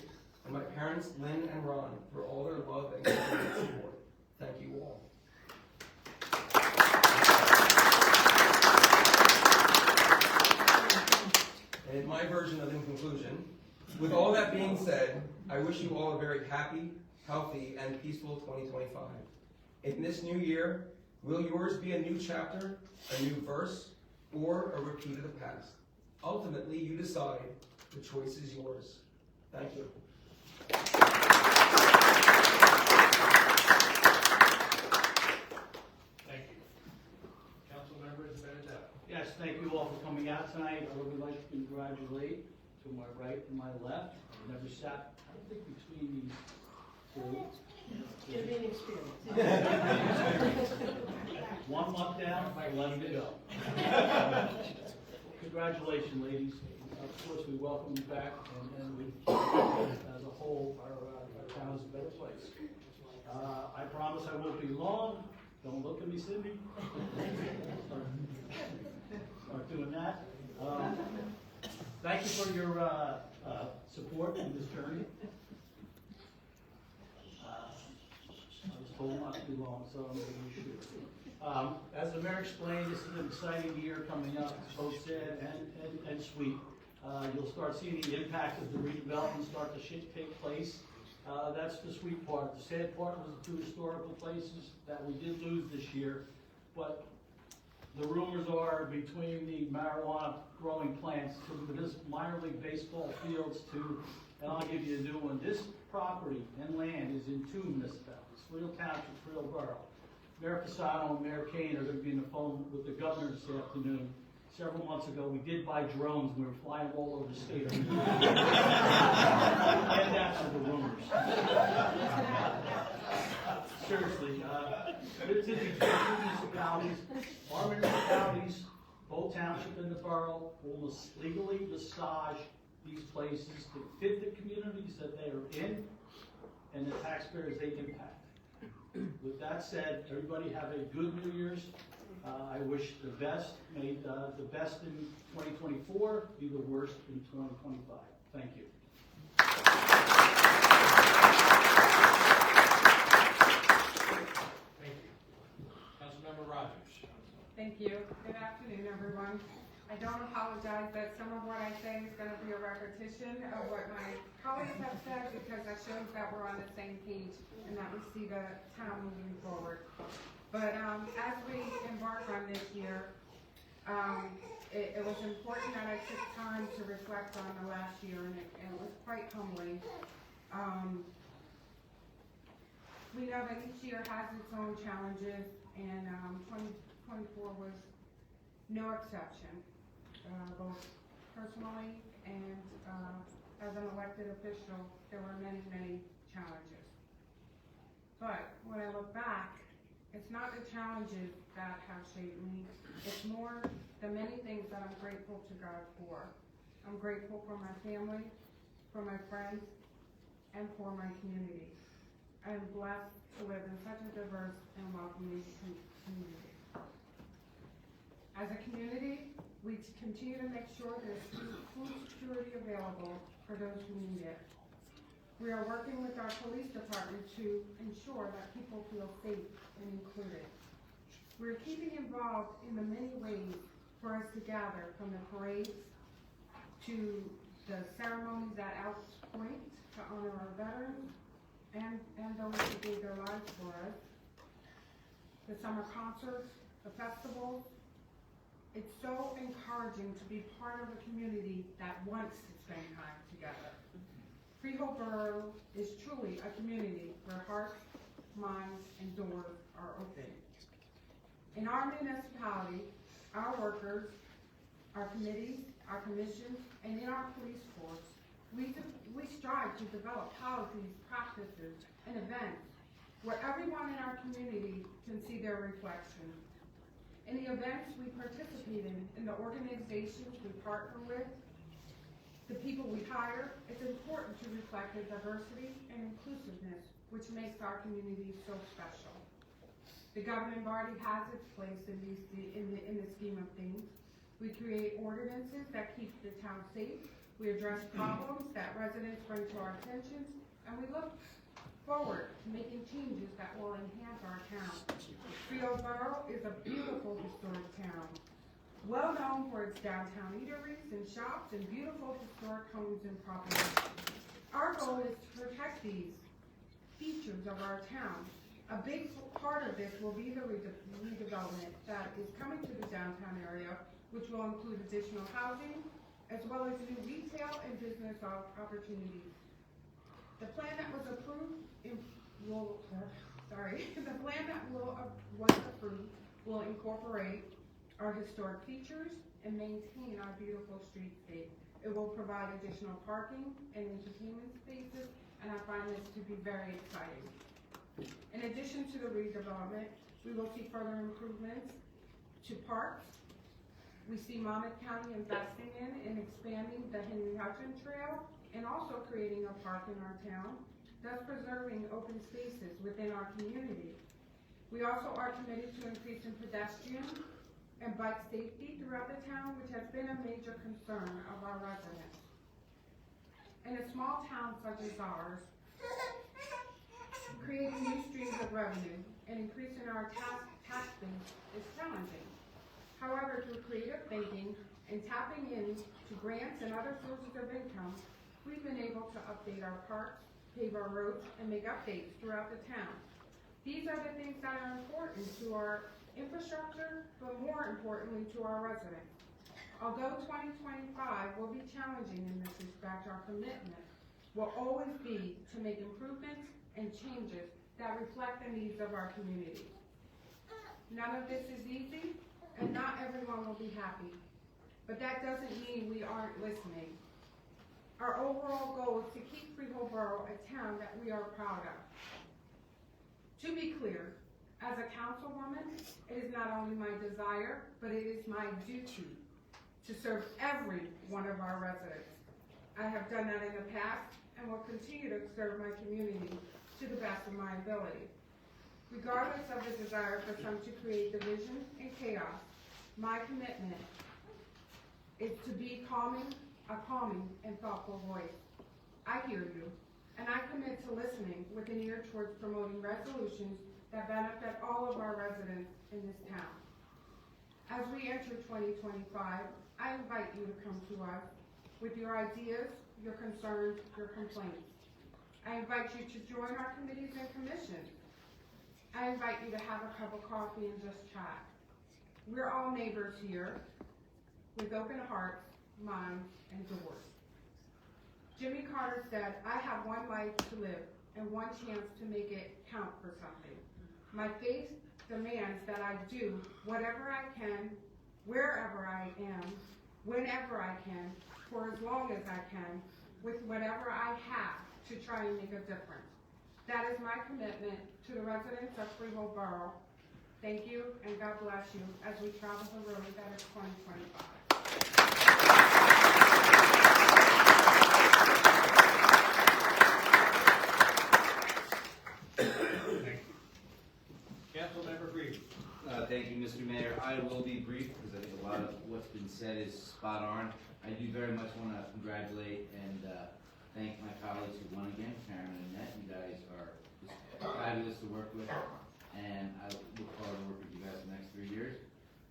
and my parents, Lynn and Ron, for all their love and continued support. Thank you all. And in my version of in conclusion, with all that being said, I wish you all a very happy, healthy, and peaceful 2025. In this new year, will yours be a new chapter, a new verse, or a repeat of the past? Ultimately, you decide. The choice is yours. Thank you. Thank you. Council members, Benedetto. Yes, thank you all for coming out tonight. I would like to congratulate to my right and my left. I've never sat, I don't think, between these two. It's gonna be an experience. 1 month down, 11 to go. Congratulations, ladies. Of course, we welcome you back, and we, as a whole, our town is a better place. I promise I won't be long. Don't look at me, Cindy. Start doing that. Thank you for your support in this journey. I was told not to be long, so I'm going to be short. As the mayor explained, this is an exciting year coming up, both sad and sweet. You'll start seeing the impact of the redevelopment start to take place. That's the sweet part. The sad part was the 2 historical places that we did lose this year, but the rumors are between the marijuana growing plants to the minor league baseball fields to, and I'll give you a new one, this property and land is in 2 municipalities, Freehold Township, Freehold Borough. Mayor Casado and Mayor Kane are going to be on the phone with the governor this afternoon. Several months ago, we did buy drones. We were flying all over the state. And that's the rumors. Seriously, it's in these 2 municipalities. Our municipalities, both township and the borough, will legally massage these places to fit the communities that they are in and the taxpayers they impact. With that said, everybody have a good New Year's. I wish the best. May the best in 2024 be the worst in 2025. Thank you. Thank you. Councilmember Rogers. Thank you. Good afternoon, everyone. I don't apologize that some of what I say is going to be a repetition of what my colleagues have said, because that shows that we're on the same page and that we see the town moving forward. But as we embark on this year, it was important that I took time to reflect on the last year, and it was quite humbling. We know that each year has its own challenges, and 2024 was no exception, both personally and as an elected official. There were many, many challenges. But when I look back, it's not the challenges that have shaped me. It's more the many things that I'm grateful to God for. I'm grateful for my family, for my friends, and for my community. I am blessed to live in such a diverse and welcoming community. As a community, we continue to make sure there's food security available for those who need it. We are working with our police department to ensure that people feel safe and included. We're keeping involved in the many ways for us to gather, from the parades to the ceremonies at Elks Point to honor our veterans and those who gave their lives for us. The summer concerts, the festivals. It's so encouraging to be part of a community that wants to spend time together. Freehold Borough is truly a community where hearts, minds, and doors are open. In our municipality, our workers, our committees, our commissions, and in our police force, we strive to develop policies, practices, and events where everyone in our community can see their reflection. In the events we participate in the organizations we partner with, the people we hire, it's important to reflect the diversity and inclusiveness which makes our community so special. The governing body has its place in the scheme of things. We create ordinances that keep the town safe. We address problems that residents bring to our attention, and we look forward to making changes that will enhance our town. Freehold Borough is a beautiful historic town, well known for its downtown eateries and shops and beautiful historic homes and properties. Our goal is to protect these features of our town. A big part of this will be the redevelopment that is coming to the downtown area, which will include additional housing, as well as new retail and business opportunities. The plan that was approved was approved will incorporate our historic features and maintain our beautiful streetscape. It will provide additional parking and entertainment spaces, and I find this to be very exciting. In addition to the redevelopment, we will see further improvements to parks. We see Monmouth County investing in and expanding the Henry Hudson Trail and also creating a park in our town, thus preserving open spaces within our community. We also are committed to increasing pedestrian and bike safety throughout the town, which has been a major concern of our residents. In a small town such as ours, creating new streams of revenue and increasing our tax base is challenging. However, through creative thinking and tapping into grants and other sources of income, we've been able to update our parks, pave our roads, and make updates throughout the town. These are the things that are important to our infrastructure, but more importantly to our residents. Although 2025 will be challenging in this respect, our commitment will always be to make improvements and changes that reflect the needs of our community. None of this is easy, and not everyone will be happy, but that doesn't mean we aren't listening. Our overall goal is to keep Freehold Borough a town that we are proud of. To be clear, as a councilwoman, it is not only my desire, but it is my duty to serve every one of our residents. I have done that in the past and will continue to serve my community to the best of my ability. Regardless of the desire for some to create division and chaos, my commitment is to be a calming and thoughtful voice. I hear you, and I commit to listening with an ear towards promoting resolutions that benefit all of our residents in this town. As we enter 2025, I invite you to come to us with your ideas, your concerns, your complaints. I invite you to join our committees and commissions. I invite you to have a cup of coffee and just chat. We're all neighbors here with open hearts, minds, and doors. Jimmy Carter said, "I have one life to live and one chance to make it count for something. My faith demands that I do whatever I can, wherever I am, whenever I can, for as long as I can, with whatever I have to try and make a difference. That is my commitment to the residents of Freehold Borough. Thank you, and God bless you as we travel the road that is 2025. Councilmember Green. Thank you, Mr. Mayor. I will be brief because I think a lot of what's been said is spot on. I do very much want to congratulate and thank my colleagues who won again, Karen and Annette. You guys are just fabulous to work with, and I look forward to working with you guys the next 3 years.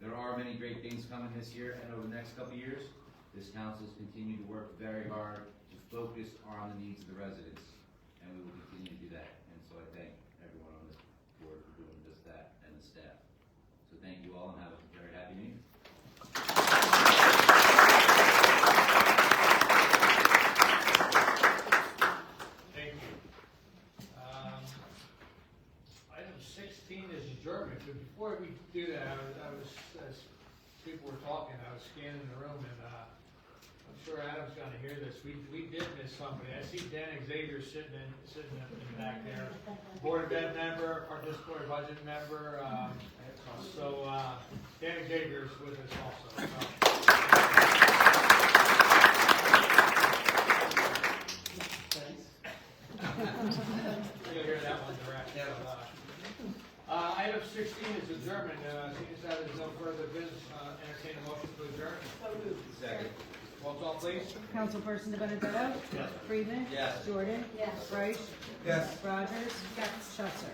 There are many great things coming this year and over the next couple of years. This council's continued to work very hard to focus on the needs of the residents, and we will continue to do that. And so I thank everyone on this board for doing just that, and the staff. So thank you all, and have a very happy New Year. Thank you. Item 16 is adjournment, but before we do that, I was as people were talking, I was scanning the room, and sure Adam's gonna hear this, we did miss somebody. I see Dan Xavier sitting in the back there. Board of Ed member, participatory budget member, so, Dan Xavier's with us also. You'll hear that one direct. Item 16 is adjournment. Seeing as how there's no further business, entertain a motion to adjourn. Second. Roll call, please. Councilperson Benedetto? Yes. Friedman? Yes. Jordan? Yes. Rice? Yes. Rogers? Yes. Schuster?